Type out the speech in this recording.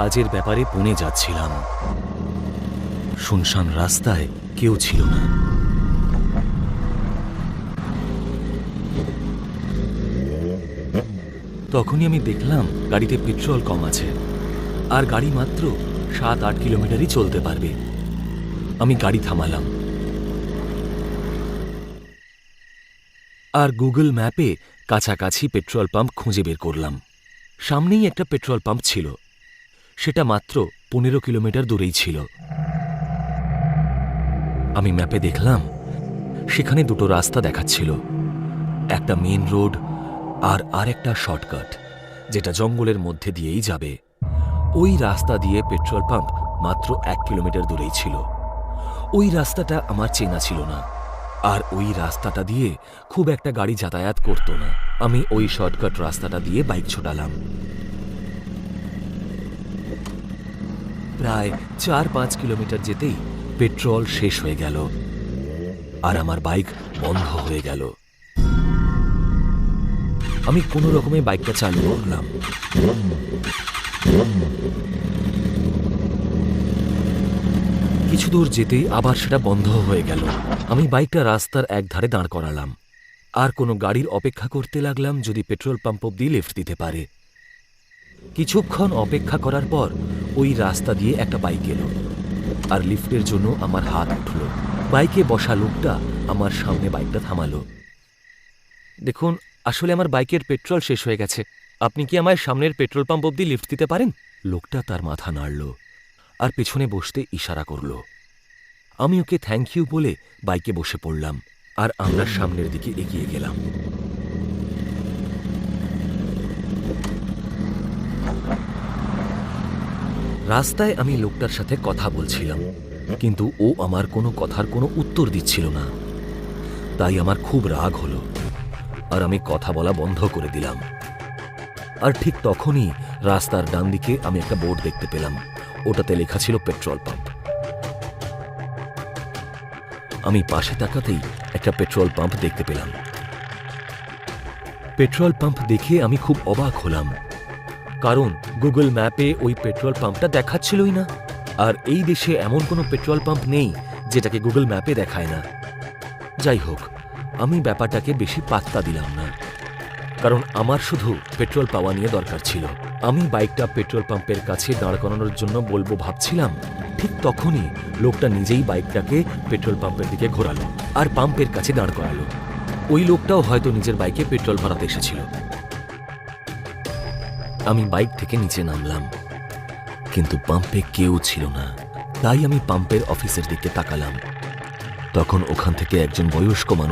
কাজের ব্যাপারে পুনে যাচ্ছিলাম। শুনশান রাস্তায় কেউ ছিল না। তখনই আমি দেখলাম গাড়িতে পেট্রোল কম আছে, আর গাড়ি মাত্র 7-8 কিলোমিটারই চলতে পারবে। আমি গাড়ি থামালাম আর গুগল ম্যাপে কাছাকাছি পেট্রোল পাম্প খুঁজে বের করলাম। সামনেই একটা পেট্রোল পাম্প ছিল, সেটা মাত্র 15 কিলোমিটার দূরেই ছিল। আমি ম্যাপে দেখলাম সেখানে দুটো রাস্তা দেখাচ্ছিল, একটা মেন রোড আর আরেকটা শর্টকাট যেটা জঙ্গলের মধ্যে দিয়েই যাবে। ওই রাস্তা দিয়ে পেট্রোল পাম্প মাত্র 1 কিলোমিটার দূরেই ছিল। ওই রাস্তাটা আমার চেনা ছিল না, আর ওই রাস্তাটা দিয়ে খুব একটা গাড়ি যাতায়াত করতো না। আমি ওই শর্টকাট রাস্তাটা দিয়ে বাইক ছোটালাম। প্রায় 4-5 কিলোমিটার যেতেই পেট্রোল শেষ হয়ে গেল আর আমার বাইক বন্ধ হয়ে গেল। আমি কোনো রকমে বাইকটা চালু করলাম। কিছু দূর যেতেই আবার সেটা বন্ধ হয়ে গেল। আমি বাইকটা রাস্তার একধারে দাঁড় করালাম আর কোনো গাড়ির অপেক্ষা করতে লাগলাম যদি পেট্রোল পাম্প অব্দি লিফট দিতে পারে। কিছুক্ষণ অপেক্ষা করার পর ওই রাস্তা দিয়ে একটা বাইক এলো আর লিফটের জন্য আমার হাত উঠল। বাইকে বসা লোকটা আমার সামনে বাইকটা থামালো। দেখুন, আসলে আমার বাইকের পেট্রোল শেষ হয়ে গেছে, আপনি কি আমায় সামনের পেট্রোল পাম্প অব্দি লিফট দিতে পারেন? লোকটা তার মাথা নাড়ল আর পেছনে বসতে ইশারা করল। আমি ওকে থ্যাংক ইউ বলে বাইকে বসে পড়লাম আর আমরা সামনের দিকে এগিয়ে গেলাম। রাস্তায় আমি লোকটার সাথে কথা বলছিলাম, কিন্তু ও আমার কোনো কথার কোনো উত্তর দিচ্ছিল না। তাই আমার খুব রাগ হলো আর আমি কথা বলা বন্ধ করে দিলাম। আর ঠিক তখনই রাস্তার ডান দিকে আমি একটা বোর্ড দেখতে পেলাম, ওটাতে লেখা ছিল পেট্রোল পাম্প। আমি পাশে তাকাতেই একটা পেট্রোল পাম্প দেখতে পেলাম। পেট্রোল পাম্প দেখে আমি খুব অবাক হলাম, কারণ গুগল ম্যাপে ওই পেট্রোল পাম্পটা দেখাচ্ছিলই না। আর এই দেশে এমন কোনো পেট্রোল পাম্প নেই যেটাকে গুগল ম্যাপে দেখায় না। যাই হোক, আমি ব্যাপারটাকে বেশি পাত্তা দিলাম না, কারণ আমার শুধু পেট্রোল পাওয়া নিয়ে দরকার ছিল। আমি বাইকটা পেট্রোল পাম্পের কাছে দাঁড় করানোর জন্য বলবো ভাবছিলাম, ঠিক তখনই লোকটা নিজেই বাইকটাকে পেট্রোল পাম্পের দিকে ঘোরালো আর পাম্পের কাছে দাঁড় করালো। ওই লোকটাও হয়তো নিজের বাইকে পেট্রোল ভরাতে এসেছিল। আমি বাইক থেকে নিচে নামলাম, কিন্তু পাম্পে কেউ ছিল না। তাই আমি পাম্পের অফিসের দিকে তাকালাম। তখন ওখান থেকে একজন বয়স্ক মানুষ